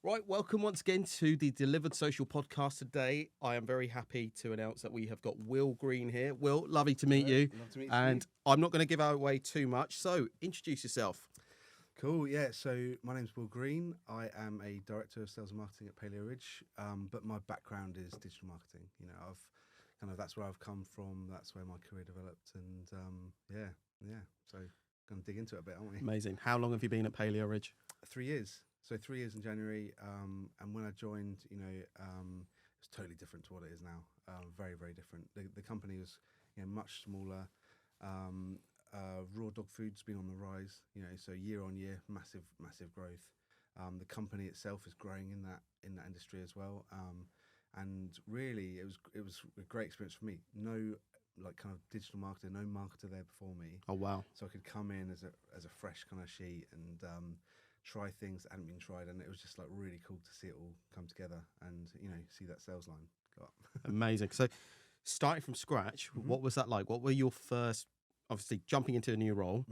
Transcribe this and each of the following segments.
Right, welcome once again to the Delivered Social podcast today. I am very happy to announce that we have got Will Green here. Will, lovely to meet you. Love to meet you. And I'm not going to give away too much, so introduce yourself. Cool, yeah. So my name's Will Green. I am a director of sales and marketing at Paleo Ridge, but my background is digital marketing. You know, that's where I've come from. That's where my career developed, and yeah. So gonna dig into it a bit, aren't we? Amazing. How long have you been at Paleo Ridge? 3 years. So 3 years in January, and when I joined, it's totally different to what it is now. Very, very different. The company was, much smaller. Raw dog food's been on the rise. So year on year, massive growth. The company itself is growing in that industry as well. And really, it was a great experience for me. No, like kind of digital marketer, no marketer there before me. Oh, wow. So I could come in as a fresh kind of sheet and try things that hadn't been tried, and it was just like really cool to see it all come together and see that sales line go up. Amazing. So starting from scratch, what was that like? What were your first, obviously jumping into a new role?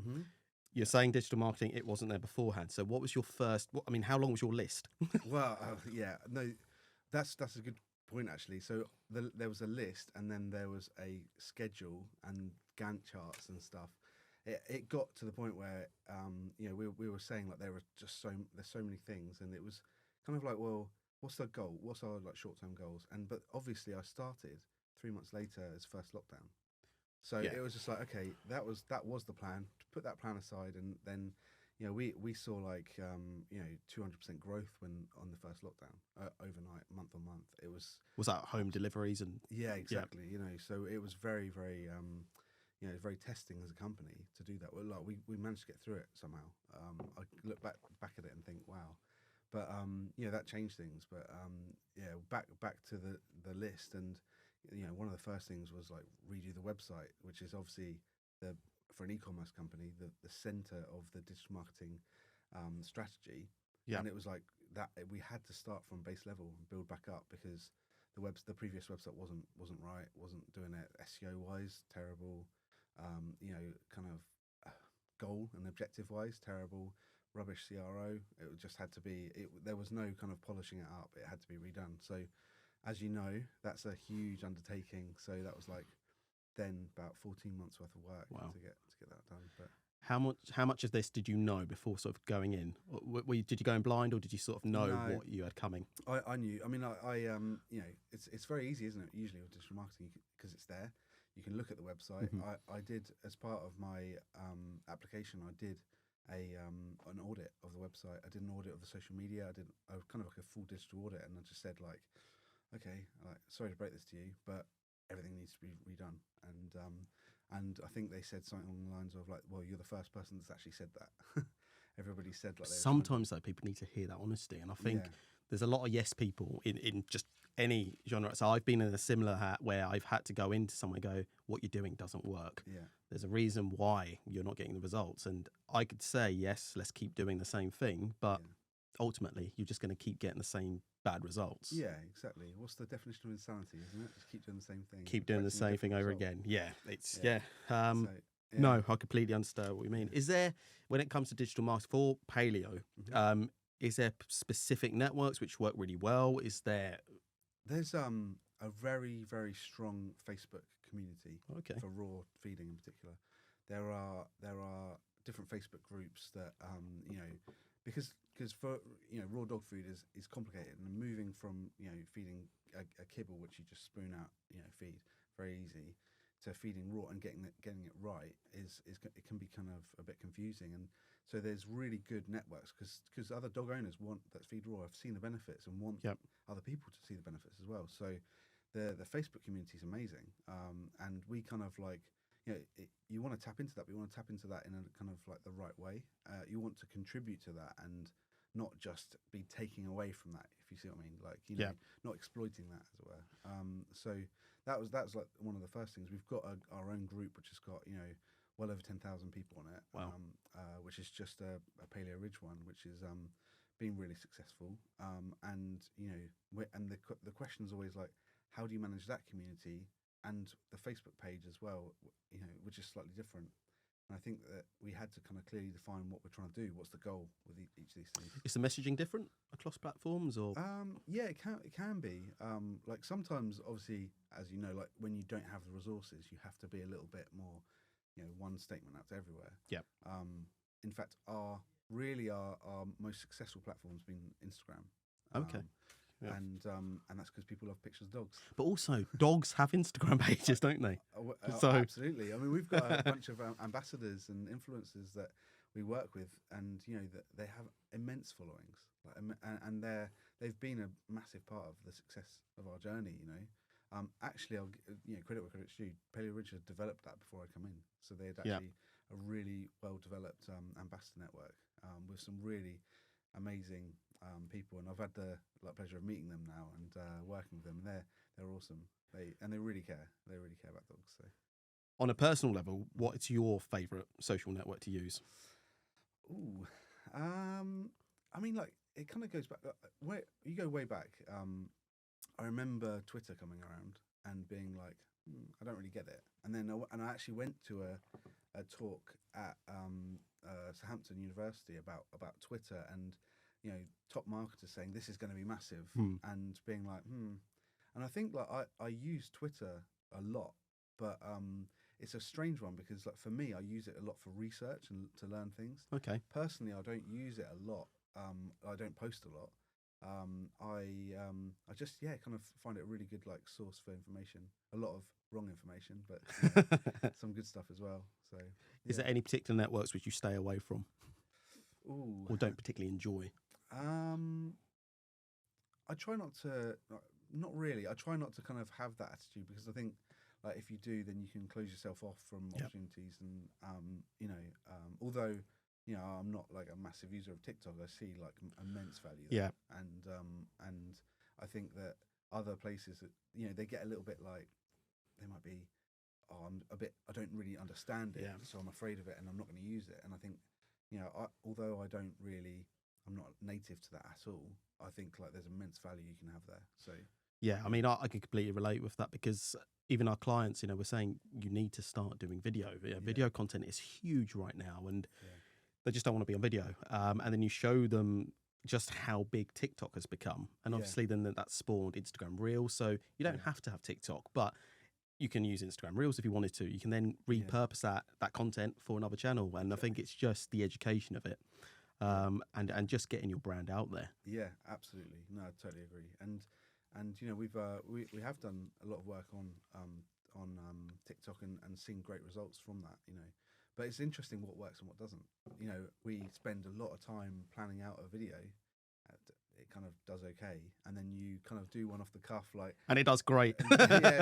You're saying digital marketing, it wasn't there beforehand. So what was your first, how long was your list? Well, no, that's a good point actually. So there was a list, and then there was a schedule and Gantt charts and stuff. It got to the point where we were saying like there's so many things, and it was kind of like, well, what's the goal? What's our like short-term goals? But obviously I started 3 months later as first lockdown, so it was just like, okay, that was the plan. To put that plan aside, and then we saw like 200% growth when on the first lockdown overnight, month on month. It was that home deliveries and exactly. So it was very very very testing as a company to do that. Well, like we managed to get through it somehow. I look back at it and think, wow. But that changed things. But back to the list, and one of the first things was like redo the website, which is obviously for an e-commerce company the center of the digital marketing strategy. Yeah. And it was like that we had to start from base level and build back up, because the previous website wasn't right, wasn't doing it SEO wise, terrible. Kind of goal and objective wise, terrible, rubbish CRO. It just had to be. There was no kind of polishing it up. It had to be redone. So, as you know, that's a huge undertaking. So that was like then about 14 months worth of work to get that done. But how much of this did you know before sort of going in? Did you go in blind, or did you sort of know what you had coming? I knew. I mean, it's very easy, isn't it? Usually with digital marketing, because it's there. You can look at the website. I did, as part of my application, I did an audit of the website. I did an audit of the social media. I did kind of like a full digital audit, and I just said like, okay, like, sorry to break this to you, but everything needs to be redone. And I think they said something along the lines of like, well, you're the first person that's actually said that. Everybody said like. Sometimes though, people need to hear that honesty, and I think there's a lot of yes people in just any genre. So I've been in a similar hat where I've had to go into somewhere and go, what you're doing doesn't work. Yeah. There's a reason why you're not getting the results. And I could say, yes, let's keep doing the same thing. But ultimately, you're just going to keep getting the same bad results. Yeah, exactly. What's the definition of insanity, isn't it? Just keep doing the same thing. Keep doing the same thing over again. Yeah. It's, No, I completely understand what you mean. Is there, when it comes to digital marketing for Paleo, is there specific networks which work really well? There's a very, very strong Facebook community for raw feeding in particular. There are different Facebook groups that because for raw dog food is complicated, and moving from feeding a kibble which you just spoon out feed very easy to feeding raw and getting it right is it can be kind of a bit confusing. And so there's really good networks, because other dog owners that feed raw have seen the benefits and want other people to see the benefits as well. So the Facebook community is amazing, and we kind of like you want to tap into that, but you want to tap into that in a kind of like the right way. You want to contribute to that and not just be taking away from that, if you see what I mean, like not exploiting that, as it were. So that was like one of the first things. We've got our own group which has got well over 10,000 people on it. Wow. Which is just a Paleo Ridge one, which is been really successful. And the question is always like, how do you manage that community and the Facebook page as well? Which is slightly different. And I think that we had to kind of clearly define what we're trying to do. What's the goal with each of these things? Is the messaging different across platforms, or? Yeah, it can be. Like sometimes, obviously, as you know, like when you don't have the resources, you have to be a little bit more, one statement out to everywhere. Yeah. In fact, our most successful platform's been Instagram. Okay. Yeah. And that's because people love pictures of dogs. But also, dogs have Instagram pages, don't they? So absolutely. I mean, we've got a bunch of ambassadors and influencers that we work with, and that they have immense followings, and they've been a massive part of the success of our journey. Actually, I'll credit where credit's due. Paleo Richard developed that before I come in, so they had actually a really well developed ambassador network with some really amazing people, and I've had the pleasure of meeting them now and working with them. They're awesome. They really care. They really care about dogs. So, on a personal level, what's your favourite social network to use? Ooh, I mean, like it kind of goes back. You go way back. I remember Twitter coming around and being like, I don't really get it. And then I actually went to a talk at Southampton University about Twitter, and top marketers saying this is going to be massive, and being like, And I think like I use Twitter a lot, but it's a strange one because like for me, I use it a lot for research and to learn things. Okay. Personally, I don't use it a lot. I don't post a lot. I just kind of find it a really good like source for information. A lot of wrong information, but some good stuff as well. So, is there any particular networks which you stay away from, or don't particularly enjoy? I try not to. Not really. I try not to kind of have that attitude because I think like if you do, then you can close yourself off from opportunities. And although I'm not like a massive user of TikTok, I see like immense value there. And I think that other places that they get a little bit like they might be I don't really understand it, so I'm afraid of it and I'm not going to use it. And I think although I'm not native to that at all, I think like there's immense value you can have there. So yeah, I mean, I can completely relate with that because even our clients, we're saying you need to start doing video. Video content is huge right now, and they just don't want to be on video. And then you show them just how big TikTok has become, and obviously then that spawned Instagram Reels. So you don't have to have TikTok, but you can use Instagram Reels if you wanted to. You can then repurpose that content for another channel, and I think it's just the education of it. And just getting your brand out there. Yeah, absolutely. No, I totally agree. And we have done a lot of work on TikTok and seen great results from that. But it's interesting what works and what doesn't. We spend a lot of time planning out a video. It kind of does okay, and then you kind of do one off the cuff, like, and it does great.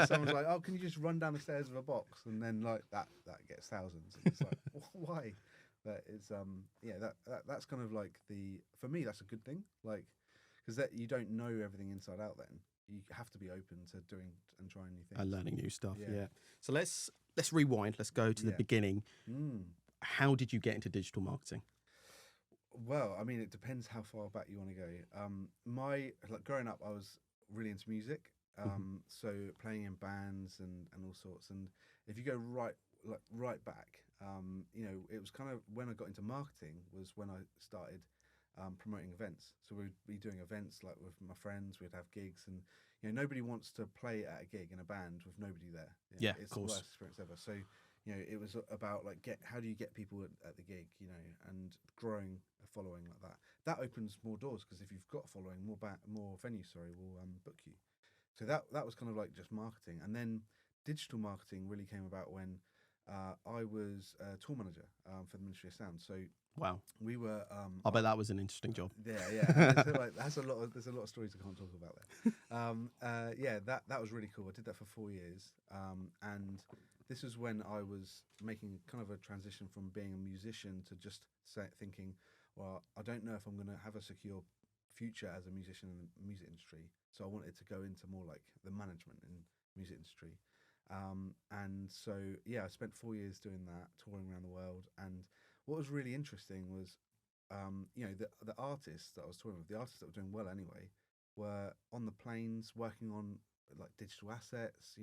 Someone's like, "Oh, can you just run down the stairs with a box?" And then like that gets thousands. And it's like, why? But it's that's kind of like for me that's a good thing, like because that you don't know everything inside out. Then you have to be open to doing and trying new things and learning new stuff. Yeah. So let's rewind. Let's go to the beginning. How did you get into digital marketing? Well, I mean, it depends how far back you want to go. Growing up, I was really into music, so playing in bands and all sorts. And if you go right back, it was kind of when I got into marketing was when I started promoting events. So we'd be doing events like with my friends. We'd have gigs, and nobody wants to play at a gig in a band with nobody there. It's of course. The worst experience ever. So it was about like how do you get people at the gig, and growing a following like that. That opens more doors because if you've got a following, more venues, will book you. So that was kind of like just marketing, and then digital marketing really came about when I was a tour manager for the Ministry of Sound. So wow, we were. I bet that was an interesting job. There's a lot of stories I can't talk about there. That was really cool. I did that for 4 years, and this was when I was making kind of a transition from being a musician to just thinking, well, I don't know if I'm going to have a secure future as a musician in the music industry. So I wanted to go into more like the management in the music industry. And so, I spent 4 years doing that, touring around the world. And what was really interesting was, the artists that I was touring with, the artists that were doing well anyway, were on the planes working on like digital assets.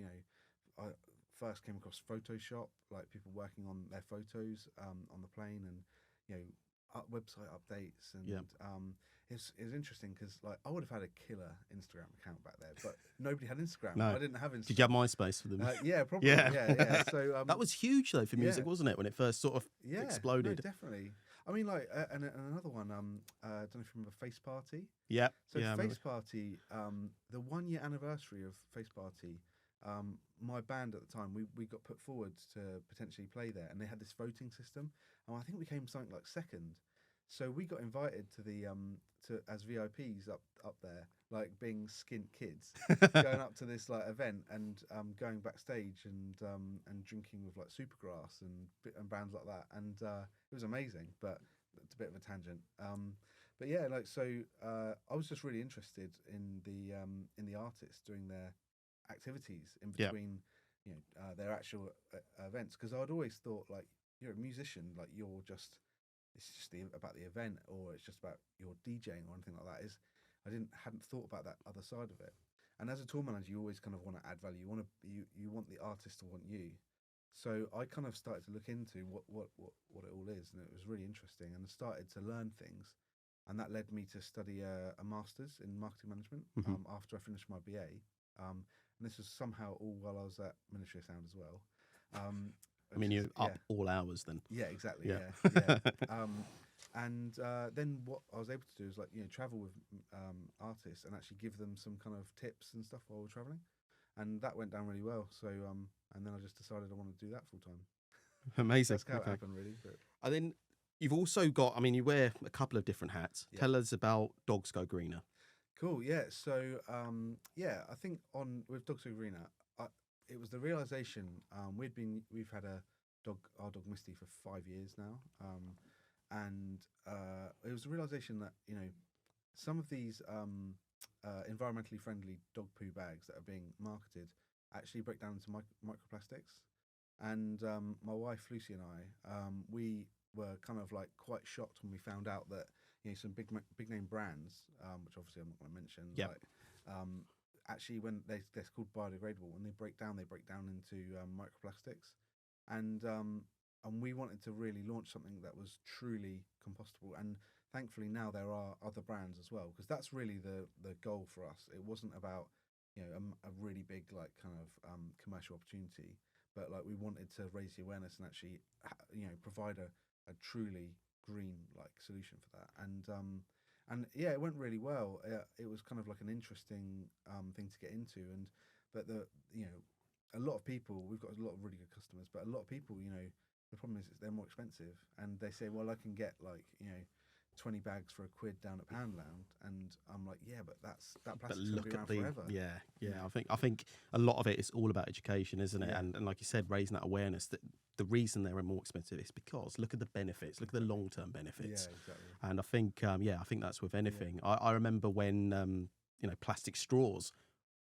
I first came across Photoshop, like people working on their photos on the plane, and website updates, and it's interesting because like I would have had a killer Instagram account back there, but nobody had Instagram. No. I didn't have Instagram. Did you have MySpace for them? Yeah, probably. Yeah. So that was huge though for music, wasn't it? When it first sort of exploded. No, definitely. I mean, like, and another one. I don't know if you remember Face Party. Yeah. So Face Party, the 1 year anniversary of Face Party. My band at the time, we got put forward to potentially play there, and they had this voting system, and I think we came something like second. So we got invited to the as VIPs up there, like being skint kids, going up to this like event and going backstage and drinking with like Supergrass and bands like that, and it was amazing. But it's a bit of a tangent. But yeah, like so, I was just really interested in the artists doing their activities in between, their actual events, because I'd always thought like you're a musician, like it's just about the event, or it's just about your DJing or anything like that. I hadn't thought about that other side of it. And as a tour manager, you always kind of want to add value. You want the artist to want you. So I kind of started to look into what it all is, and it was really interesting. And I started to learn things, and that led me to study a master's in marketing management after I finished my BA. And this was somehow all while I was at Ministry of Sound as well. I mean, you're up all hours then. Yeah, exactly. Yeah. And then what I was able to do is like travel with artists and actually give them some kind of tips and stuff while we're traveling, and that went down really well. So and then I just decided I want to do that full time. Amazing. That's how it happened, really. But. And then you've also got, I mean, you wear a couple of different hats. Yeah. Tell us about Dogs Go Greener. Cool. Yeah. So I think with Dogs Go Greener, it was the realization we've had our dog Misty for 5 years now, and it was a realization that some of these environmentally friendly dog poo bags that are being marketed actually break down into microplastics, and my wife Lucy and I we were kind of like quite shocked when we found out that some big name brands, which obviously I'm not going to mention, actually when they're called biodegradable, when they break down into microplastics, and we wanted to really launch something that was truly compostable, and thankfully now there are other brands as well, because that's really the goal for us. It wasn't about a really big like kind of commercial opportunity, but like we wanted to raise the awareness and actually provide a truly green like solution for that, and yeah, it went really well. It was kind of like an interesting thing to get into, but a lot of people, we've got a lot of really good customers, but a lot of people, the problem is they're more expensive, and they say, well, I can get like 20 bags for £1 down at Poundland, and I'm like, yeah, but that plastic's going to be around forever. Yeah. I think a lot of it is all about education, isn't it? And like you said, raising that awareness that the reason they're more expensive is because look at the benefits, look at the long-term benefits. Yeah, exactly. And I think that's with anything. Yeah. I remember when plastic straws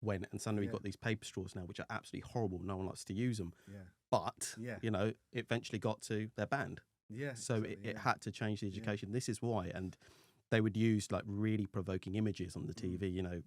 went, and suddenly we've got these paper straws now, which are absolutely horrible. No one likes to use them. Yeah. But it eventually got to their band. Yeah. So it had to change the education. Yeah. This is why, and they would use like really provoking images on the TV.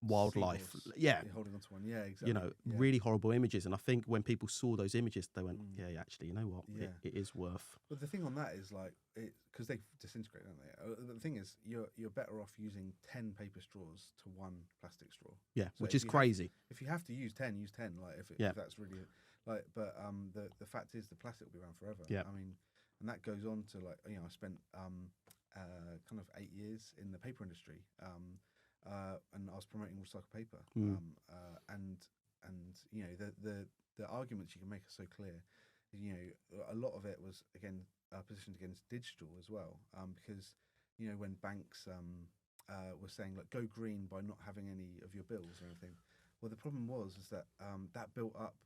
Wildlife. Seagulls, yeah, holding onto one. Yeah, exactly. Really horrible images. And I think when people saw those images, they went, "Yeah, actually, you know what? Yeah. It is worth." But the thing on that is like, because they disintegrate, don't they? The thing is, you're better off using 10 paper straws to 1 plastic straw. Yeah, so which is crazy. If you have to use 10, use 10. Like if that's really like, but the fact is the plastic will be around forever. Yeah. I mean, and that goes on to like, I spent kind of 8 years in the paper industry. And I was promoting recycled paper, and the arguments you can make are so clear. A lot of it was again positioned against digital as well, because when banks were saying like go green by not having any of your bills or anything. Well, the problem was that that built up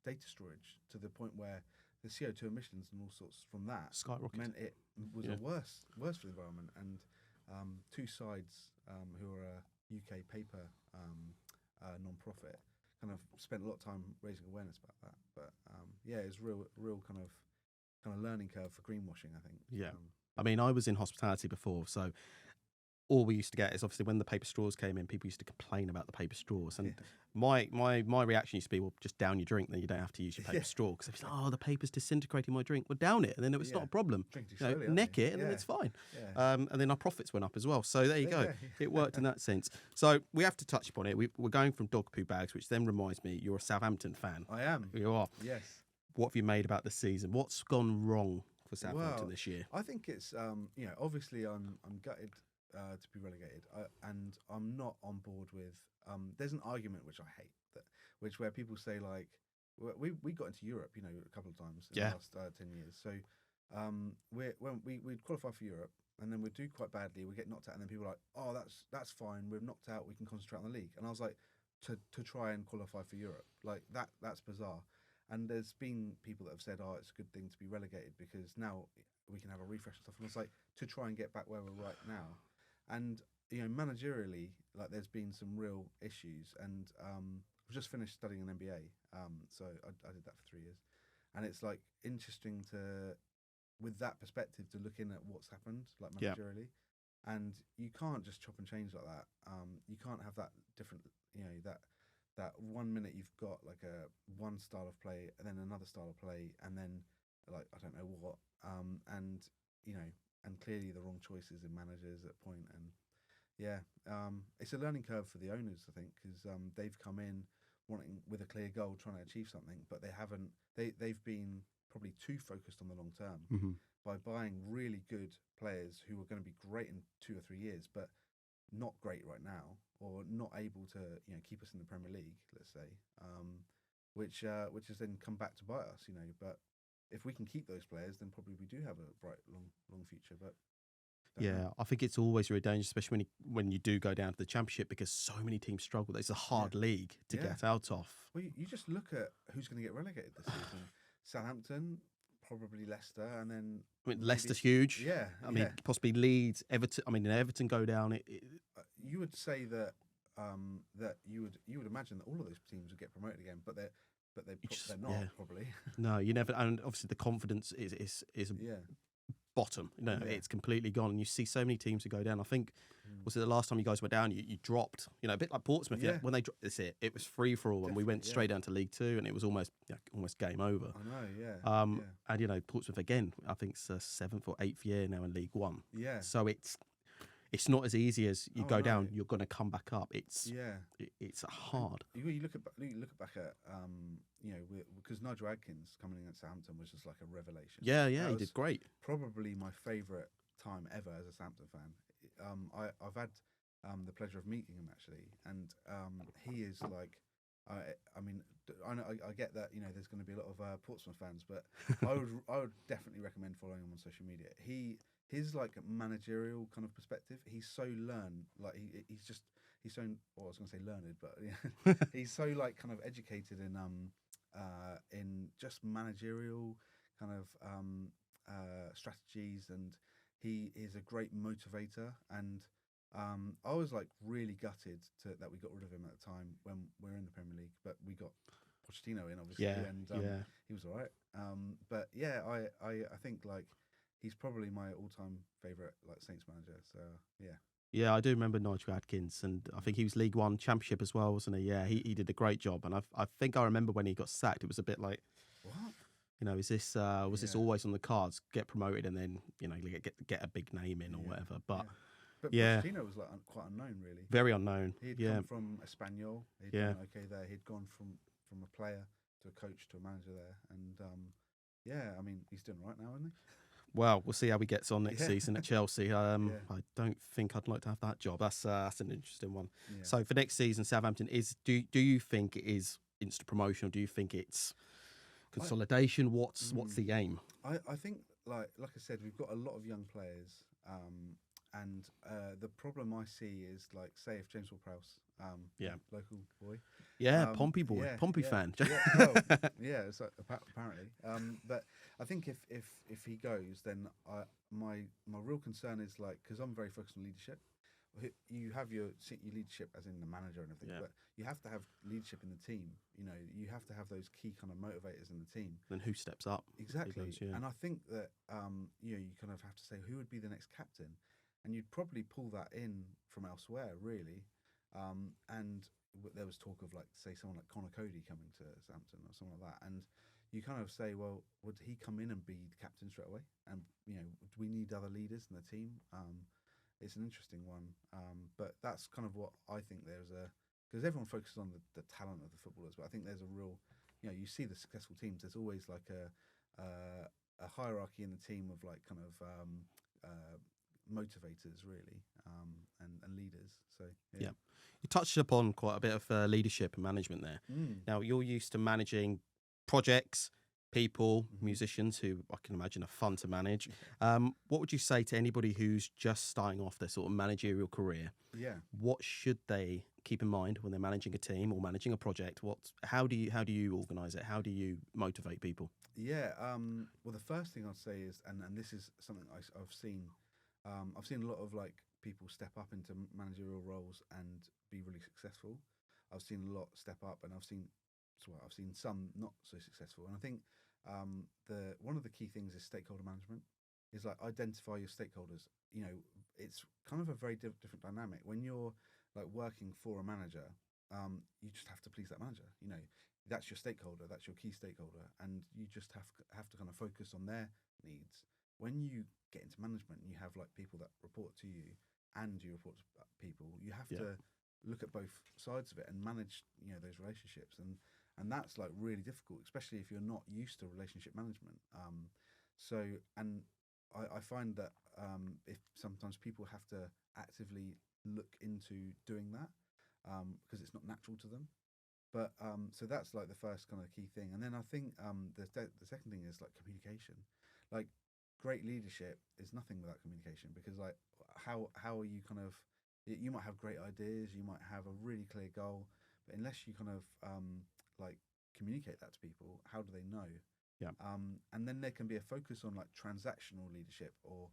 data storage to the point where the CO2 emissions and all sorts from that skyrocketed. Meant it was worse for the environment. And Two Sides, who are a UK paper non-profit, kind of spent a lot of time raising awareness about that. But it's real kind of learning curve for greenwashing, I think. Yeah. I mean, I was in hospitality before, so all we used to get is obviously when the paper straws came in, people used to complain about the paper straws. And my reaction used to be, well, just down your drink, then you don't have to use your paper straw. Because it's like, oh, the paper's disintegrating my drink. Well, down it, and then it was not a problem. Neck it, and then it's fine. And then our profits went up as well. So there you go. It worked in that sense. So we have to touch upon it. We're going from dog poo bags, which then reminds me, you're a Southampton fan. I am. You are. Yes. What have you made about the season? What's gone wrong for Southampton this year? I think it's, obviously I'm gutted to be relegated, and I'm not on board with. There's an argument which I hate where people say like, we got into Europe, a couple of times in the last 10 years. So we'd qualify for Europe, and then we'd do quite badly. We get knocked out, and then people are like, oh, that's fine. We're knocked out. We can concentrate on the league. And I was like, to try and qualify for Europe, like that's bizarre. And there's been people that have said, oh, it's a good thing to be relegated because now we can have a refresh and stuff. And it's like to try and get back where we're right now. And managerially, like there's been some real issues. And I've just finished studying an MBA, so I did that for 3 years. And it's like interesting with that perspective, to look in at what's happened, like managerially. And you can't just chop and change like that. You can't have that different, that 1 minute you've got like one style of play, and then another style of play, and then like I don't know what, and clearly the wrong choices in managers at point. And it's a learning curve for the owners, I think, because they've come in wanting with a clear goal, trying to achieve something, but they haven't. They've been probably too focused on the long term by buying really good players who are going to be great in 2 or 3 years, but not great right now, or not able to keep us in the Premier League, let's say, which has then come back to bite us, But if we can keep those players, then probably we do have a bright long future. But I think it's always really dangerous, especially when you do go down to the Championship, because so many teams struggle. It's a hard league to get out of. Well, you just look at who's going to get relegated this season. Southampton, probably Leicester, and then Leicester's huge. Yeah, I mean, possibly Leeds, Everton. I mean, Everton go down. You would say that that you would imagine that all of those teams would get promoted again, but they're not probably. No, you never. And obviously, the confidence is bottom. It's completely gone. And you see so many teams who go down. I think was it the last time you guys went down? You dropped. A bit like Portsmouth. Yeah. When they dropped, that's it. It was free for all, and we went straight down to League Two, and it was almost game over. I know. Yeah. And Portsmouth again. I think it's the 7th or 8th year now in League One. Yeah. So it's not as easy as you go down. You're going to come back up. It's hard. You look back at because Nigel Adkins coming in at Southampton was just like a revelation. Yeah, he did great. Probably my favourite time ever as a Southampton fan. I've had the pleasure of meeting him actually, and he is like. I get that there's going to be a lot of Portsmouth fans, but I would definitely recommend following him on social media. His like managerial kind of perspective. He's so learned, like he's so. Well, I was going to say learned, but he's so like kind of educated in just managerial kind of strategies, and he is a great motivator. And I was like really gutted that we got rid of him at the time when we're in the Premier League, but we got Pochettino in obviously, and he was all right. But yeah, I think like he's probably my all-time favourite like Saints manager. So yeah. Yeah, I do remember Nigel Adkins, and I think he was League One Championship as well, wasn't he? Yeah, he did a great job, and I think I remember when he got sacked, it was a bit like, what? Is this this always on the cards? Get promoted and then get a big name in or whatever, but. Yeah. But Pochettino was like quite unknown, really. Very unknown. He'd come from Espanyol. He'd done okay there. He'd gone from a player to a coach to a manager there, and I mean he's doing right now, isn't he? Well, we'll see how he gets on next season at Chelsea. I don't think I'd like to have that job. That's an interesting one. Yeah. So for next season, Southampton do you think it is instant promotion, or do you think it's consolidation? What's the aim? I think like I said, we've got a lot of young players. And the problem I see is like, say, if James Ward-Prowse, local boy, Pompey boy, Pompey fan, it's like, apparently. But I think if he goes, then my real concern is like, because I'm very focused on leadership. You have your leadership as in the manager and everything, but you have to have leadership in the team. You have to have those key kind of motivators in the team. Then who steps up? Exactly. And I think that you kind of have to say who would be the next captain. and you'd probably pull that in from elsewhere, really. And there was talk of, like, say, someone like Connor Cody coming to Southampton or something like that, and you kind of say, well, would he come in and be the captain straight away? And do we need other leaders in the team? It's an interesting one, but that's kind of what I think. Because everyone focuses on the talent of the footballers, but I think there's a real, you see the successful teams. There's always like a hierarchy in the team of, like, kind of motivators, really, and leaders. So yeah. You touched upon quite a bit of leadership and management there. Now, you're used to managing projects, people, musicians, who I can imagine are fun to manage. What would you say to anybody who's just starting off their sort of managerial career? What should they keep in mind when they're managing a team or managing a project? How do you organize it? How do you motivate people? Well, the first thing I'd say is, and this is something I've seen a lot of, like, people step up into managerial roles and be really successful. I've seen a lot step up, and I've seen some not so successful. And I think one of the key things is stakeholder management. Is, like, identify your stakeholders. It's kind of a very different dynamic when you're, like, working for a manager. You just have to please that manager. That's your stakeholder, that's your key stakeholder, and you just have to kind of focus on their needs. When you get into management, you have, like, people that report to you, and you report to people. You have to look at both sides of it and manage, those relationships, and that's, like, really difficult, especially if you're not used to relationship management. I find that if sometimes people have to actively look into doing that because it's not natural to them. But so that's, like, the first kind of key thing. And then I think the second thing is, like, communication. Like, great leadership is nothing without communication, because, like, how are you kind of, you might have great ideas, you might have a really clear goal, but unless you kind of like, communicate that to people, how do they know? And then there can be a focus on, like, transactional leadership or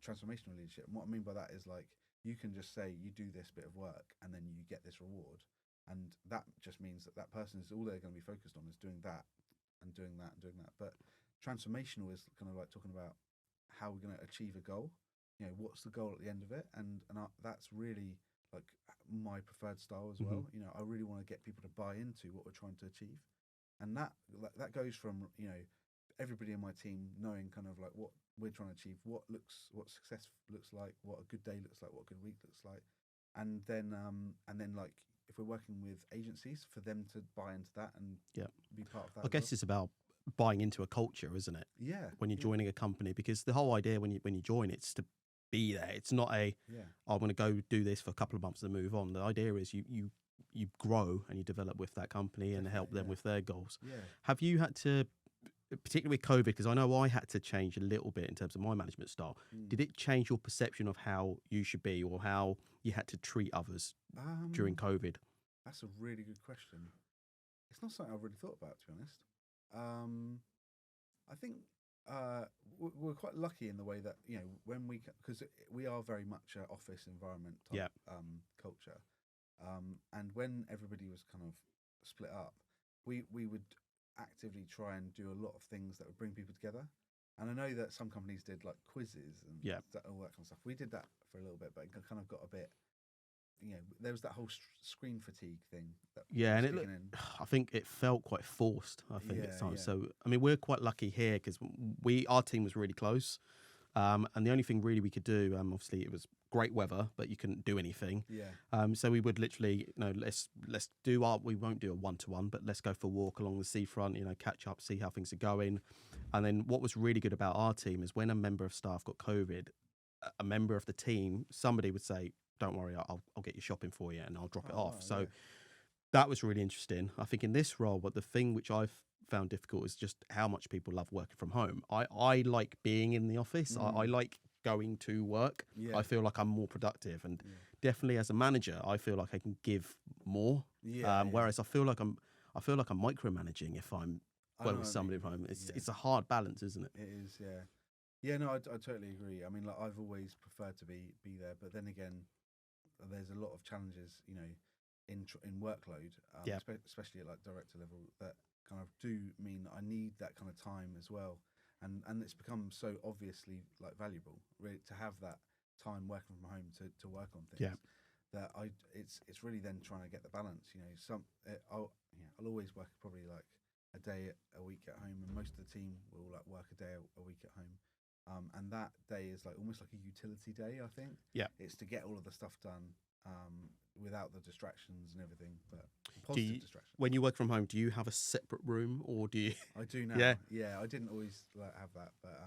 transformational leadership. And what I mean by that is, like, you can just say you do this bit of work and then you get this reward, and that just means that person is all they're going to be focused on is doing that and doing that and doing that. But transformational is kind of like talking about how we're going to achieve a goal. What's the goal at the end of it, and that's really, like, my preferred style as well. I really want to get people to buy into what we're trying to achieve, and that goes from everybody in my team knowing kind of, like, what we're trying to achieve, what success looks like, what a good day looks like, what a good week looks like, and then like, if we're working with agencies, for them to buy into that and be part of that. I guess it's about buying into a culture, isn't it? When you're joining a company, because the whole idea when you join, it's to be there. It's not I'm going to go do this for a couple of months and move on. The idea is you grow and you develop with that company and help them with their goals. Have you had to, particularly with COVID, because I know I had to change a little bit in terms of my management style, did it change your perception of how you should be or how you had to treat others during COVID? That's a really good question. It's not something I've really thought about, to be honest. I think we're quite lucky in the way that, when because we are very much an office environment type culture, and when everybody was kind of split up, we would actively try and do a lot of things that would bring people together. And I know that some companies did, like, quizzes and all that kind of stuff. We did that for a little bit, but it kind of got a bit, there was that whole screen fatigue thing. And I think it felt quite forced, I think, at times. So, I mean, we're quite lucky here because our team was really close. And the only thing really we could do, obviously it was great weather, but you couldn't do anything. So we would literally, let's do we won't do a one-to-one, but let's go for a walk along the seafront, catch up, see how things are going. And then what was really good about our team is when a member of staff got COVID, a member of the team, somebody would say, don't worry, I'll get your shopping for you and I'll drop it off. So that was really interesting. I think in this role, but the thing which I've found difficult is just how much people love working from home. I like being in the office. I like going to work. I feel like I'm more productive, and definitely as a manager, I feel like I can give more. Whereas I feel like I'm micromanaging if I'm working with somebody from home. It's a hard balance, isn't it? It is, yeah. No, I totally agree. I mean, like, I've always preferred to be there, but then again, there's a lot of challenges, in workload, especially at, like, director level, that kind of do mean I need that kind of time as well, and it's become so obviously, like, valuable, really, to have that time working from home to work on things. Yeah. That it's really then trying to get the balance. I'll always work probably like a day a week at home, and most of the team will like work a day a week at home. And that day is like almost like a utility day, I think. Yeah. It's to get all of the stuff done without the distractions and everything, but positive distractions. When you work from home, do you have a separate room, or do you? I do now. Yeah. I didn't always have that, but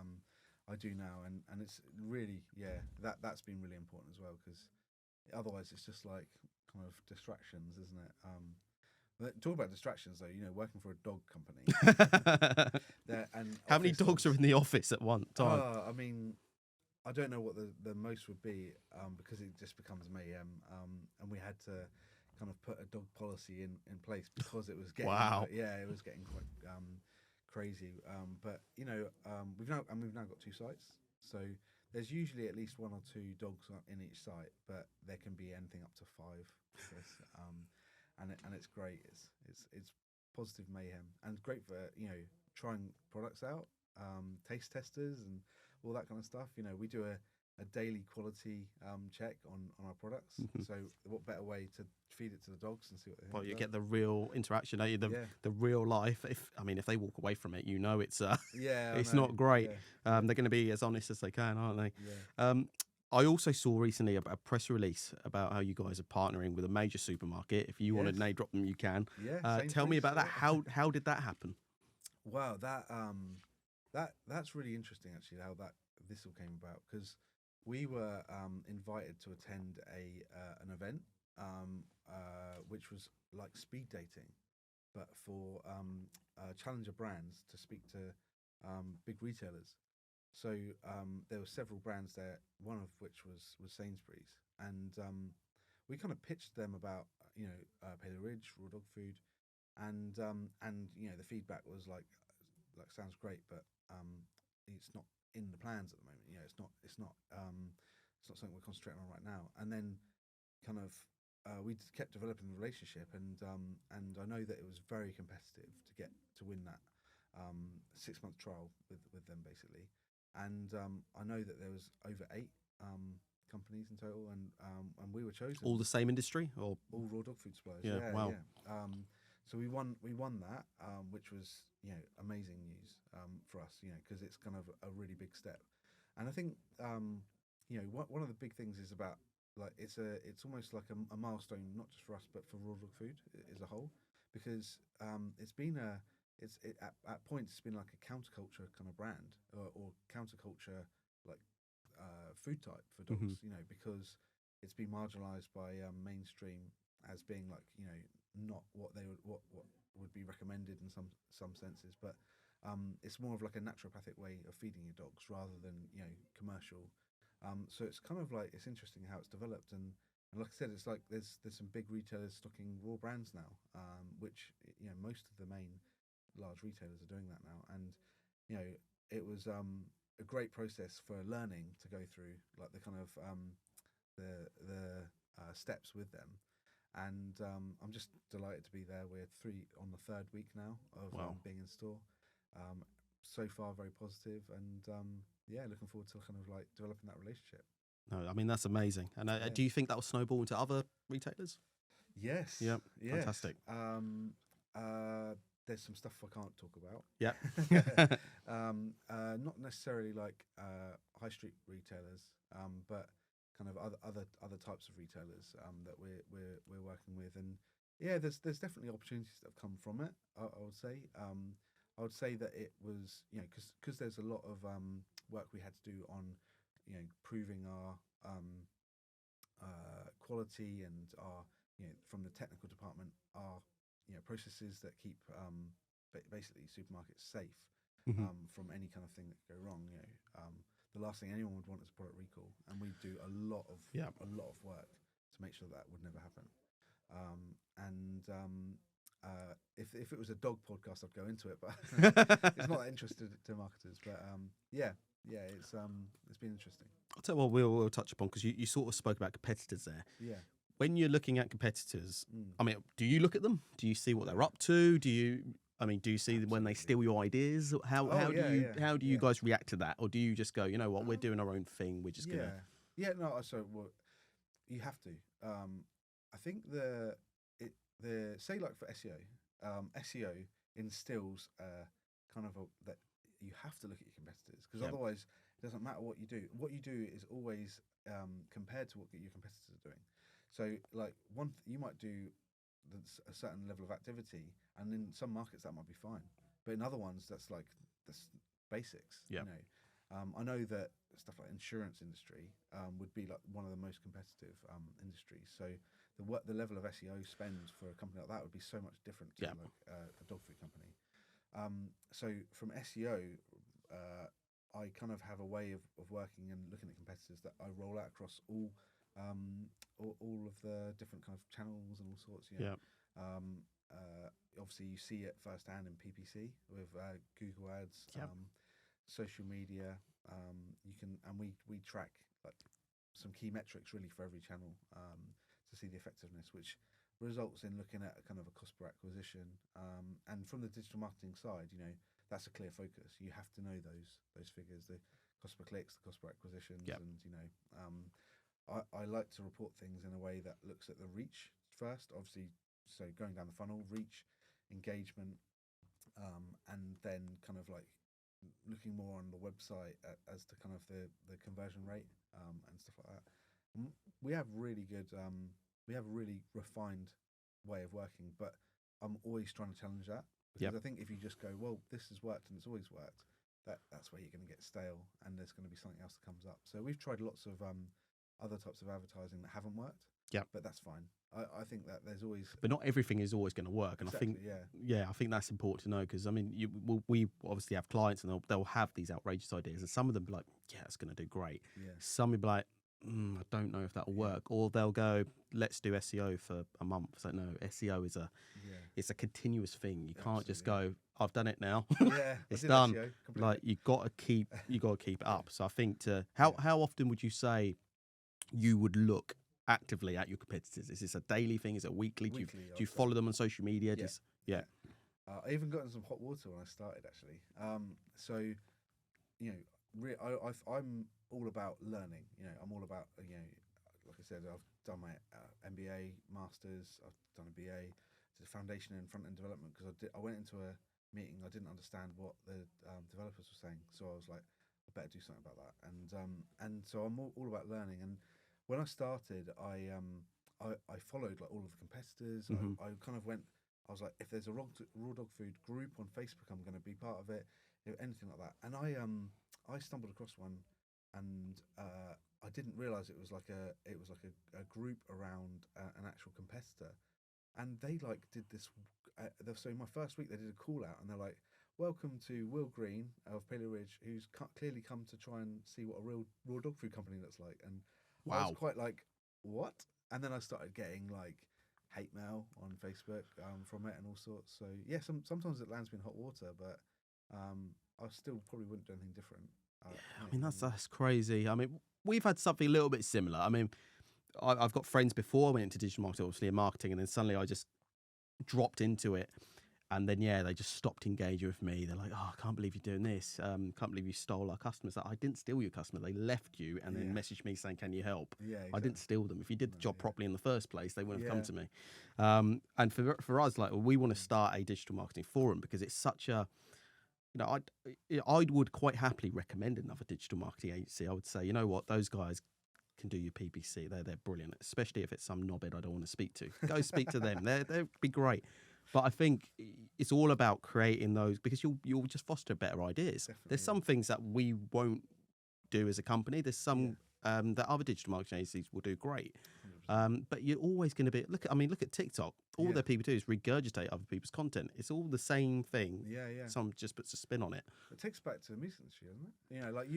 I do now, and it's really that's been really important as well, because otherwise it's just like kind of distractions, isn't it? But talk about distractions though, working for a dog company. How many dogs are in the office at one time? I mean, I don't know what the most would be, because it just becomes mayhem. And we had to kind of put a dog policy in place because it was getting it was getting quite crazy. But we've now got 2 sites, so there's usually at least 1 or 2 dogs in each site, but there can be anything up to 5. And it's great. It's positive mayhem, and great for trying products out, taste testers and all that kind of stuff. We do a daily quality check on our products. So what better way to feed it to the dogs and see what they think? Well, you get the real interaction, don't you? The real life. If they walk away from it, it's not great. Yeah. They're going to be as honest as they can, aren't they? Yeah. I also saw recently a press release about how you guys are partnering with a major supermarket. If you want to name drop them, you can. Yeah. Tell me about that. How did that happen? Wow, that's really interesting actually. How this all came about, because we were invited to attend an event which was like speed dating, but for challenger brands to speak to big retailers. So there were several brands there, one of which was Sainsbury's, and we kind of pitched them about Paleo Ridge, raw dog food, and the feedback was like sounds great, but it's not in the plans at the moment. It's not something we're concentrating on right now. And then kind of we kept developing the relationship, and I know that it was very competitive to win that 6-month trial with them basically. And I know that there was over 8 companies in total, and we were chosen. All the same industry, or all raw dog food suppliers? Yeah, wow. Yeah. So we won that, which was amazing news for us, because it's kind of a really big step. And I think one of the big things is about it's almost like a milestone, not just for us but for raw dog food as a whole, because it's been at points it's been like a counterculture kind of brand, or counterculture food type for dogs, because it's been marginalized by mainstream as being not what would be recommended in some senses, but it's more of like a naturopathic way of feeding your dogs rather than commercial. So it's kind of it's interesting how it's developed, and like I said, it's like there's some big retailers stocking raw brands now, which most of the main large retailers are doing that now, and it was a great process for learning to go through, like the kind of the steps with them. And I'm just delighted to be there. We're on the 3rd week now of being in store. So far, very positive, and looking forward to kind of developing that relationship. No, I mean that's amazing. And do you think that will snowball into other retailers? Yes. Yeah. Yes. Fantastic. There's some stuff I can't talk about. Yeah. Not necessarily like high street retailers, but kind of other types of retailers that we're working with, and there's definitely opportunities that have come from it. I would say. I would say that it was because there's a lot of work we had to do on proving our quality and our from the technical department our processes that keep basically supermarkets safe from any kind of thing that could go wrong. The last thing anyone would want is a product recall, and we do a lot of work to make sure that would never happen. If it was a dog podcast, I'd go into it, but it's not that interested to marketers. But it's been interesting. I'll tell you what we'll touch upon, because you sort of spoke about competitors there. Yeah. When you're looking at competitors, I mean, do you look at them? Do you see what they're up to? Do you see when they steal your ideas? How do you guys react to that? Or do you just go, you know what, we're doing our own thing, we're just gonna... Yeah, no. So well, you have to. I think the say like for SEO, SEO instills kind of that you have to look at your competitors, because otherwise it doesn't matter what you do. What you do is always compared to what your competitors are doing. So like you might do a certain level of activity, and in some markets that might be fine, but in other ones that's basics. Yeah. You know, I know that stuff like insurance industry would be like one of the most competitive industries. So the level of SEO spend for a company like that would be so much different to like a dog food company. So from SEO, I kind of have a way of working and looking at competitors that I roll out across all of the different kind of channels and all sorts. You know? Obviously, you see it firsthand in PPC with Google Ads, social media. You can, and we track like some key metrics really for every channel to see the effectiveness, which results in looking at a kind of a cost per acquisition. And from the digital marketing side, you know, that's a clear focus. You have to know those figures, the cost per clicks, the cost per acquisitions, and you know, I like to report things in a way that looks at the reach first, obviously. So going down the funnel, reach, engagement, and then kind of like looking more on the website as to kind of the conversion rate and stuff like that. We have really good, we have a really refined way of working, but I'm always trying to challenge that, because I think if you just go, well, this has worked and it's always worked, that's where you're going to get stale, and there's going to be something else that comes up. So we've tried lots of other types of advertising that haven't worked. Yeah, but that's fine. I think that there's always, but not everything is always going to work, and exactly, I think I think that's important to know, because I mean, we obviously have clients and they'll have these outrageous ideas, and some of them be like, yeah, it's going to do great. Yeah. Some will be like, I don't know if that'll work, or they'll go, let's do SEO for a month. It's like, no, SEO is it's a continuous thing. You can't just go, I've done it now. It's done. Like you got to keep it up. So I think how often would you say you would look actively at your competitors? Is this a daily thing? Is it weekly? Do you follow them on social media? I even got in some hot water when I started, actually. So, you know, I'm all about learning. You know, I'm all about, you know, like I said, I've done my MBA, masters, I've done a BA, did a foundation in front end development, because I went into a meeting, I didn't understand what the developers were saying, so I was like, I better do something about that. And so I'm all about learning. And when I started, I followed like all of the competitors. I kind of went, I was like, if there's a raw dog food group on Facebook, I'm going to be part of it, anything like that. And I stumbled across one, and I didn't realize it was like a group around an actual competitor, and they like did this. So my first week they did a call out, and they're like, welcome to Will Green of Paleo Ridge, who's clearly come to try and see what a real raw dog food company looks like. And I was quite like, what? And then I started getting like hate mail on Facebook from it and all sorts. So yeah, sometimes it lands me in hot water, but I still probably wouldn't do anything different. I mean, that's crazy. I mean, we've had something a little bit similar. I mean, I've got friends before I went into digital marketing, obviously in marketing, and then suddenly I just dropped into it. And then, they just stopped engaging with me. They're like, oh, I can't believe you're doing this. Can't believe you stole our customers. I didn't steal your customer. They left you and then messaged me saying, can you help? Yeah, exactly. I didn't steal them. If you did the job properly in the first place, they wouldn't have come to me. And for us, like, we want to start a digital marketing forum, because it's such a, you know, I would quite happily recommend another digital marketing agency. I would say, you know what, those guys can do your PPC. They're brilliant, especially if it's some knobhead I don't want to speak to. Go speak to them. They'd be great. But I think it's all about creating those, because you'll just foster better ideas. Definitely. There's some things that we won't do as a company. There's some that other digital marketing agencies will do great. But you're always going to be look at TikTok. All their people do is regurgitate other people's content. It's all the same thing. Some just puts a spin on it. It takes back to the music industry, doesn't it? You know, like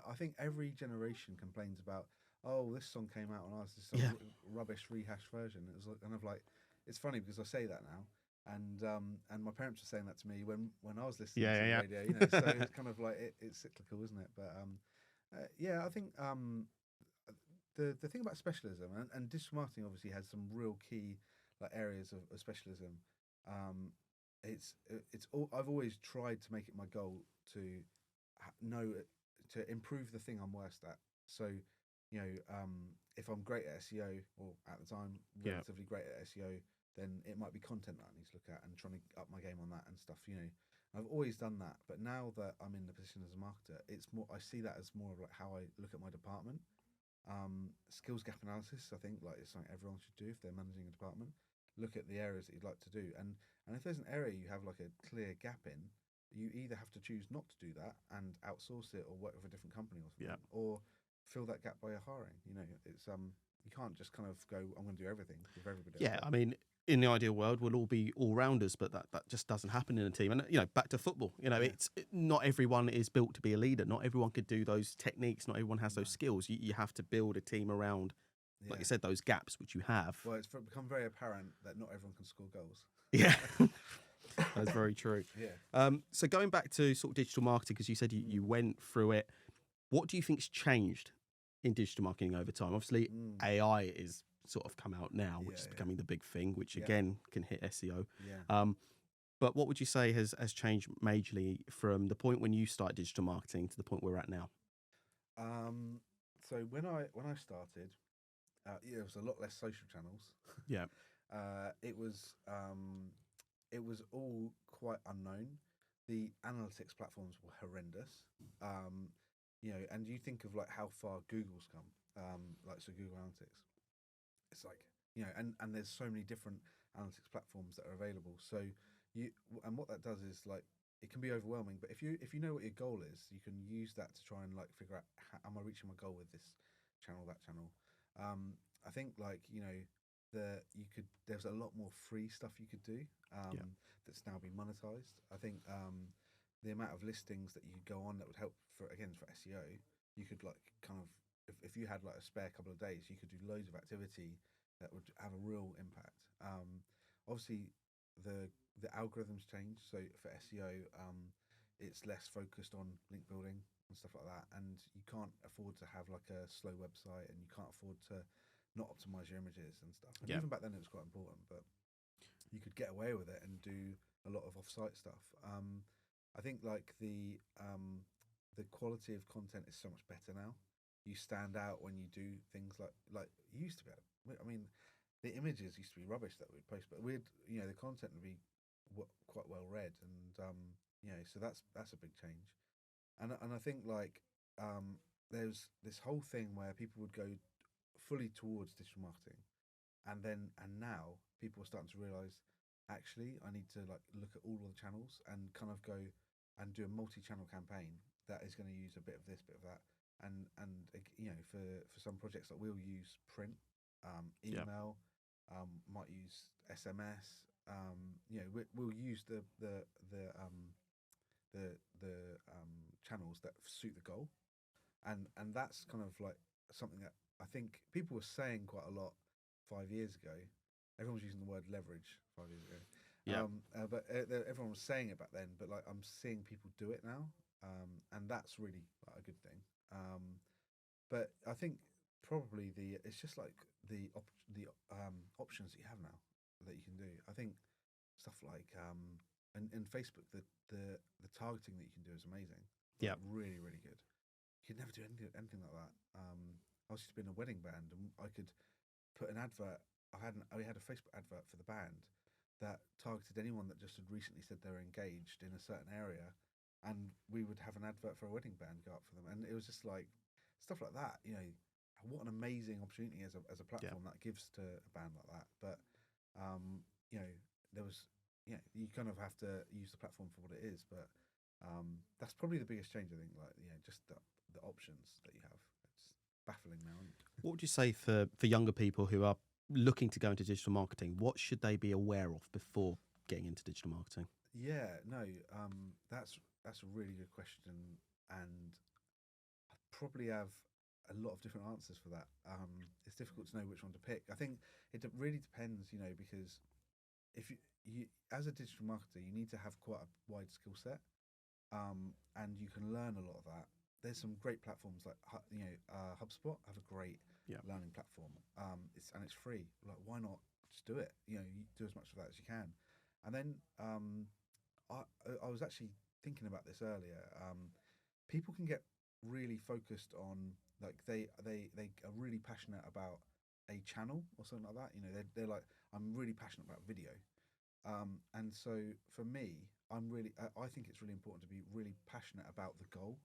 I think every generation complains about, oh, this song came out and ours is some rubbish rehashed version. It was kind of like, it's funny because I say that now. And my parents were saying that to me when I was listening to the radio, you know. So it's kind of like it's cyclical, isn't it? But I think the thing about specialism and digital marketing obviously has some real key like areas of specialism. It's all, I've always tried to make it my goal to know to improve the thing I'm worst at. So if I'm great at SEO, or at the time relatively great at SEO, then it might be content that I need to look at and trying to up my game on that and stuff. I've always done that, but now that I'm in the position as a marketer, it's more. I see that as more of like how I look at my department. Skills gap analysis, I think, like, it's something everyone should do if they're managing a department. Look at the areas that you'd like to do, and if there's an area you have like a clear gap in, you either have to choose not to do that and outsource it or work with a different company or something, or fill that gap by hiring. It's you can't just kind of go, I'm going to do everything with everybody. Yeah, I mean, in the ideal world, we'll all be all-rounders, but that just doesn't happen in a team. And, back to football, not everyone is built to be a leader. Not everyone could do those techniques. Not everyone has those skills. You have to build a team around, like you said, those gaps which you have. Well, it's become very apparent that not everyone can score goals. Yeah, that's very true. Yeah. So going back to sort of digital marketing, because you said you went through it, what do you think's changed in digital marketing over time? Obviously, AI is sort of come out now, which is becoming the big thing, which again can hit SEO. Yeah. But what would you say has changed majorly from the point when you started digital marketing to the point we're at now? So when I started, there was a lot less social channels. Yeah. It was all quite unknown. The analytics platforms were horrendous. And you think of like how far Google's come, so Google Analytics. It's like, and there's so many different analytics platforms that are available. So what that does is, like, it can be overwhelming. But if you know what your goal is, you can use that to try and like figure out, am I reaching my goal with this channel, that channel. I think there's a lot more free stuff you could do that's now been monetized. I think the amount of listings that you could go on that would help for SEO, you could like kind of, if you had like a spare couple of days, you could do loads of activity that would have a real impact. Obviously, the algorithms change, so for SEO, it's less focused on link building and stuff like that, and you can't afford to have like a slow website, and you can't afford to not optimize your images and stuff. And even back then, it was quite important, but you could get away with it and do a lot of off-site stuff. I think like the quality of content is so much better now. You stand out when you do things like you used to be able. I mean, the images used to be rubbish that we'd post, but the content would be quite well read, and so that's a big change. And I think like there's this whole thing where people would go fully towards digital marketing, and now people are starting to realize, actually, I need to like look at all of the channels and kind of go and do a multi-channel campaign that is going to use a bit of this, bit of that. And for some projects, that we'll use print, email, might use SMS. We'll use the channels that suit the goal, and that's kind of like something that I think people were saying quite a lot 5 years ago. Everyone was using the word leverage 5 years ago. But everyone was saying it back then. But like, I'm seeing people do it now, and that's really like, a good thing. But I think probably it's just like the options that you have now that you can do. I think stuff like in Facebook, the targeting that you can do is amazing. Yeah, really, really good. You could never do anything like that. I used to be in a wedding band, and I could put an advert. I had a Facebook advert for the band that targeted anyone that just had recently said they were engaged in a certain area, and we would have an advert for a wedding band go up for them. And it was just like stuff like that. What an amazing opportunity as a platform that gives to a band like that. But there was you kind of have to use the platform for what it is. But that's probably the biggest change, I think. Like just the options that you have. It's baffling now. What would you say for younger people who are looking to go into digital marketing? What should they be aware of before getting into digital marketing? That's a really good question, and I probably have a lot of different answers for that. It's difficult to know which one to pick. I think it really depends, because if you as a digital marketer, you need to have quite a wide skill set, and you can learn a lot of that. There's some great platforms like HubSpot have a great learning platform. It's free. Like, why not just do it? You do as much of that as you can. And then I was actually thinking about this earlier. People can get really focused on like they are really passionate about a channel or something like that. You know, they're like, I'm really passionate about video. And so for me, I think it's really important to be really passionate about the goal.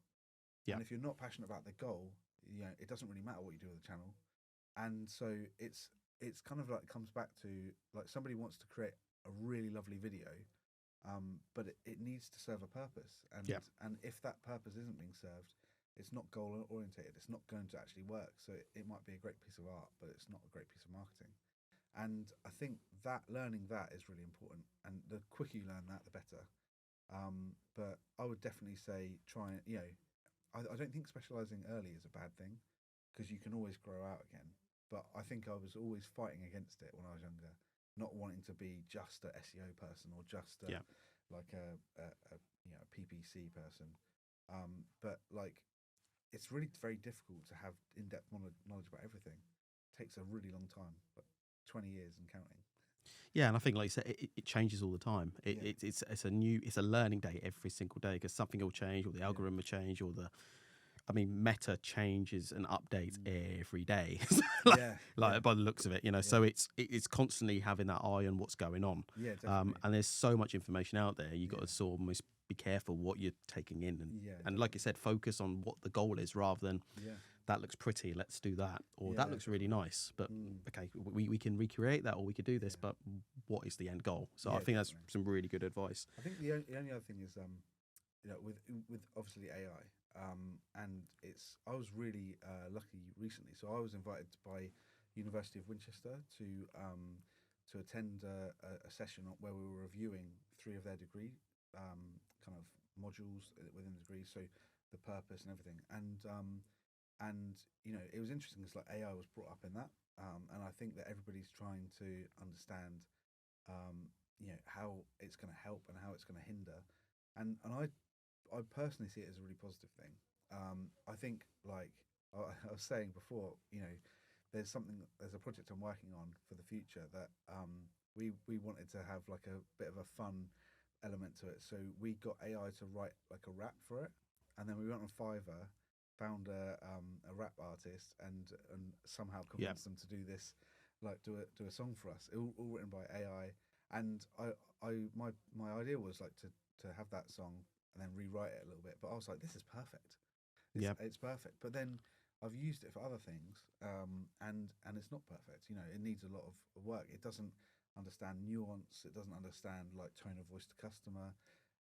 Yeah. And if you're not passionate about the goal, you know, it doesn't really matter what you do with the channel. And so it's kind of like comes back to like somebody wants to create a really lovely video, but it needs to serve a purpose. And if that purpose isn't being served, it's not goal orientated. It's not going to actually work. So it might be a great piece of art, but it's not a great piece of marketing. And I think that learning that is really important. And the quicker you learn that, the better. But I would definitely say I don't think specialising early is a bad thing, because you can always grow out again. But I think I was always fighting against it when I was younger, not wanting to be just a SEO person or just a PPC person. But like, it's really very difficult to have in-depth knowledge about everything. It takes a really long time, but 20 years and counting. Yeah, and I think, like you said, it changes all the time. It's a learning day every single day, because something will change, or the algorithm will change, or Meta changes and updates every day. By the looks of it, you know. Yeah. So it's constantly having that eye on what's going on. Yeah, definitely. And there's so much information out there. You got to sort of almost be careful what you're taking in, and like you said, focus on what the goal is rather than that looks pretty, let's do that, or that looks really nice, but okay, we can recreate that, or we could do this, but what is the end goal? So I think that's some really good advice. I think the only other thing is with obviously AI, and I was really lucky recently. So I was invited by University of Winchester to attend a session where we were reviewing 3 of their degree kind of modules within the degree, so the purpose and everything, and you know, it was interesting because like AI was brought up in that, and I think that everybody's trying to understand how it's going to help and how it's going to hinder, and I personally see it as a really positive thing. I think, like I was saying before, you know, there's a project I'm working on for the future that we wanted to have like a bit of a fun element to it. So we got AI to write like a rap for it, and then we went on Fiverr, found a rap artist, and somehow convinced them to do this, like do a song for us, all written by AI. And my idea was like to have that song and then rewrite it a little bit, but I was like, this is perfect. It's perfect. But then I've used it for other things, and it's not perfect. You know, it needs a lot of work. It doesn't understand nuance. It doesn't understand like tone of voice to customer.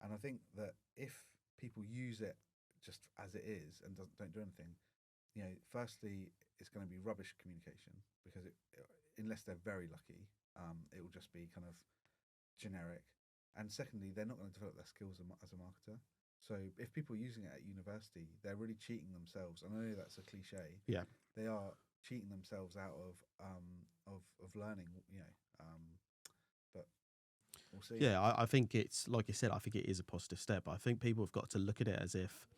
And I think that if people use it just as it is and don't do anything, you know, firstly, it's going to be rubbish communication, because unless they're very lucky, it will just be kind of generic. And secondly, they're not going to develop their skills as a marketer. So if people are using it at university, they're really cheating themselves. And I know that's a cliche. Yeah, they are cheating themselves out of learning. You know, but we'll see. Yeah, I think it's like you said. I think it is a positive step. I think people have got to look at it as if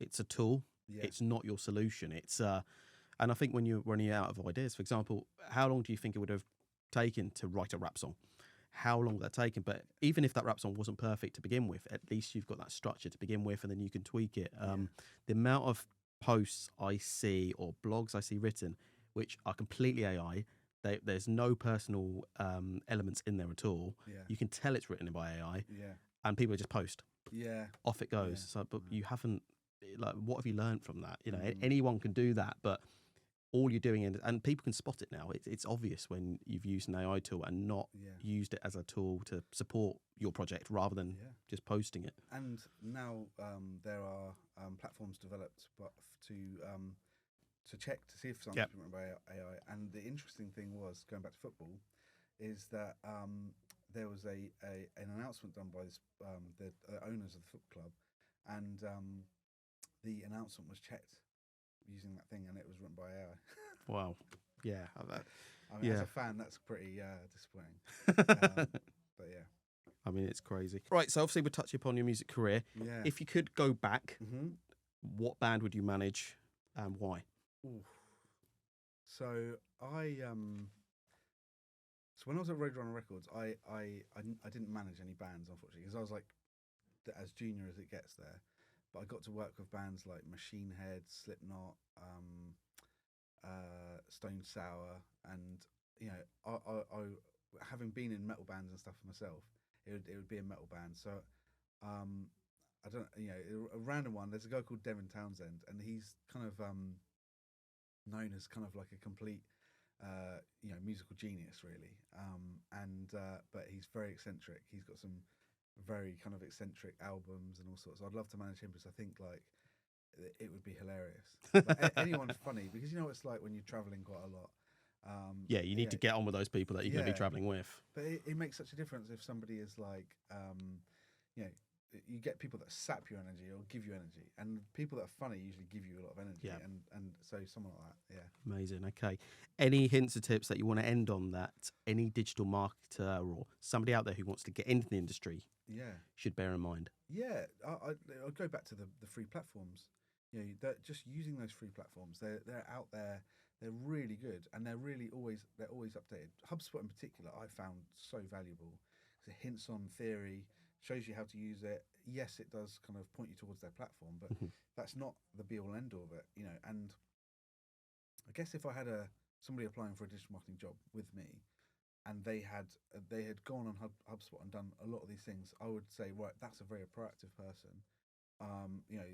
it's a tool. Yeah. It's not your solution. It's and I think when you're running out of ideas, for example, how long do you think it would have taken to write a rap song? How long would that taken? But even if that rap song wasn't perfect to begin with, at least you've got that structure to begin with, and then you can tweak it. The amount of posts I see or blogs I see written, which are completely AI, there's no personal elements in there at all. Yeah. You can tell it's written by AI. Yeah. And people just post. Yeah. Off it goes. Yeah. So, but you haven't, like, what have you learned from that? You know, anyone can do that, but all you're doing, and people can spot it now. It's obvious when you've used an AI tool and not used it as a tool to support your project rather than just posting it. And now there are platforms developed to check to see if something's been written by AI. And the interesting thing was, going back to football, is that there was an announcement done by the owners of the football club, and the announcement was checked using that thing, and it was written by AI. Wow. Yeah. I mean, as a fan, that's pretty disappointing. But yeah. I mean, it's crazy. Right, so obviously we're touching upon your music career. Yeah. If you could go back, what band would you manage and why? Ooh. So when I was at Roadrunner Records, I didn't manage any bands, unfortunately, because I was like as junior as it gets there. but I got to work with bands like Machine Head, Slipknot, Stone Sour, and I having been in metal bands and stuff myself, it would be a metal band. So I don't, a random one. There's a guy called Devin Townsend, and he's kind of known as kind of like a complete musical genius, really. But he's very eccentric. He's got some very kind of eccentric albums and all sorts. I'd love to manage him because I think like it would be hilarious. Like, anyone's funny because it's like when you're traveling quite a lot. You need to get on with those people that you're going to be traveling with. But it makes such a difference if somebody is like, you get people that sap your energy or give you energy, and people that are funny usually give you a lot of energy. Yeah. And so someone like that, yeah. Amazing. Okay. Any hints or tips that you want to end on that any digital marketer or somebody out there who wants to get into the industry should bear in mind? Yeah, I'll go back to the free platforms. Just using those free platforms. They're out there. They're really good, and they're always updated. HubSpot in particular, I found so valuable because it hints on theory, shows you how to use it. Yes, it does kind of point you towards their platform, but that's not the be all end all of it, And I guess if I had somebody applying for a digital marketing job with me, and they had gone on HubSpot and done a lot of these things, I would say, right, that's a very proactive person.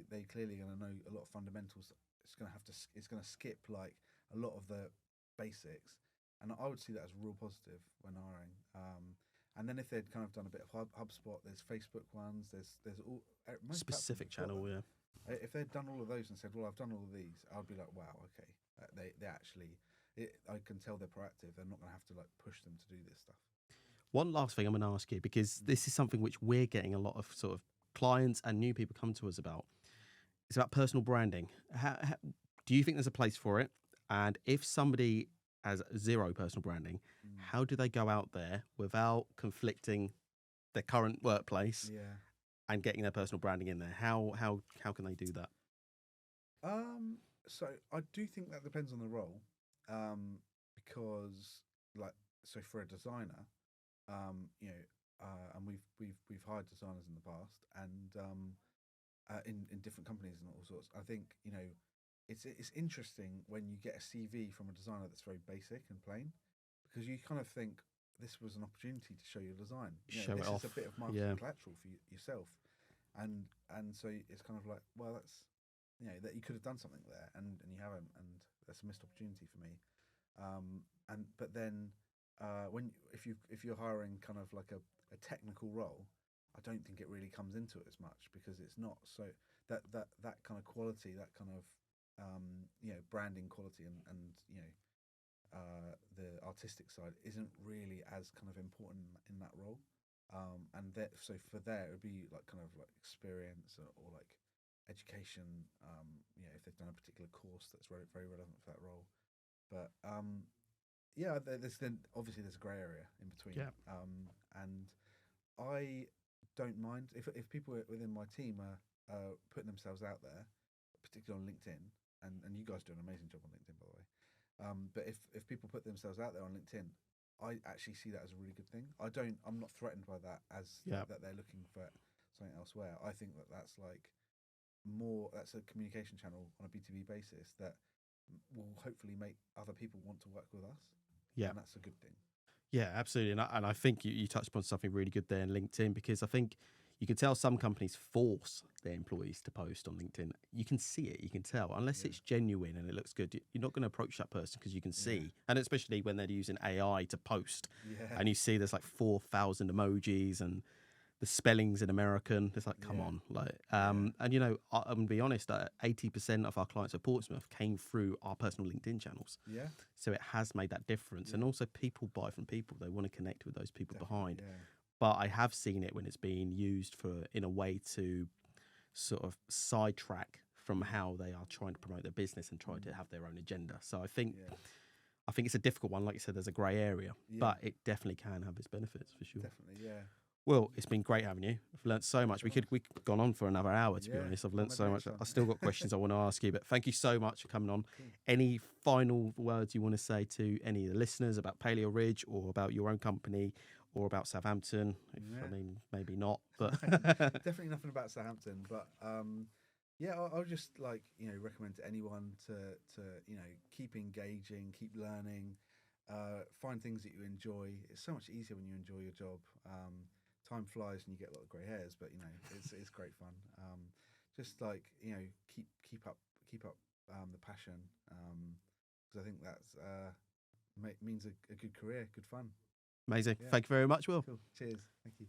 They clearly going to know a lot of fundamentals. It's going to skip like a lot of the basics, and I would see that as real positive when hiring. And then if they'd kind of done a bit of HubSpot, there's Facebook ones, there's all specific channel, yeah. If they'd done all of those and said, well, I've done all of these, I'd be like, wow, okay, they actually, I can tell they're proactive. They're not going to have to like push them to do this stuff. One last thing I'm going to ask you, because this is something which we're getting a lot of sort of clients and new people come to us about. It's about personal branding. How do you think there's a place for it? And if somebody has zero personal branding, how do they go out there without conflicting their current workplace and getting their personal branding in there? How can they do that? So I do think that depends on the role, because so for a designer, and we've hired designers in the past, and in different companies and all sorts. I think it's interesting when you get a CV from a designer that's very basic and plain, because you kind of think this was an opportunity to show your design. Show it this off. is a bit of marketing collateral for yourself, and so it's kind of like, well, that's that you could have done something there, and you haven't, and that's a missed opportunity for me. But then if you're hiring kind of like a technical role, I don't think it really comes into it as much, because it's not so that kind of quality, that kind of branding quality, and the artistic side isn't really as kind of important in that role. So for there, it would be like kind of like experience or like education. If they've done a particular course that's very, very relevant for that role. But there's obviously a grey area in between. Yeah. And I don't mind if people within my team are putting themselves out there, particularly on LinkedIn, and you guys do an amazing job on LinkedIn, by the way. But if people put themselves out there on LinkedIn, I actually see that as a really good thing. I'm not threatened by that as that they're looking for something elsewhere. I think that's like that's a communication channel on a B2B basis that will hopefully make other people want to work with us. Yeah. And that's a good thing. Yeah, absolutely. And I think you touched upon something really good there in LinkedIn, because I think you can tell some companies force their employees to post on LinkedIn. You can see it, you can tell, unless it's genuine and it looks good. You're not going to approach that person because you can see, and especially when they're using AI to post, and you see there's like 4,000 emojis and the spellings in American. It's like, come on, like, and I'm gonna be honest, 80% of our clients at Portsmouth came through our personal LinkedIn channels. Yeah. So it has made that difference, and also people buy from people. They want to connect with those people behind. Yeah. But I have seen it when it's being used in a way to sort of sidetrack from how they are trying to promote their business and try to have their own agenda. So I think it's a difficult one. Like you said, there's a grey area, but it definitely can have its benefits for sure. Definitely, yeah. Well, it's been great having you. I've learnt so much. We've gone on for another hour, to be honest. I've learnt so much. I've still got questions I want to ask you, but thank you so much for coming on. Cool. Any final words you want to say to any of the listeners about Paleo Ridge, or about your own company, or about Southampton? I mean, maybe not, but definitely nothing about Southampton. But Yeah, I'll just like, recommend to anyone to keep engaging, keep learning, find things that you enjoy. It's so much easier when you enjoy your job. Time flies and you get a lot of grey hairs, but it's great fun. Just like keep up the passion, because I think that's means a good career, good fun. Amazing. Yeah. Thank you very much, Will. Cool. Cheers. Thank you.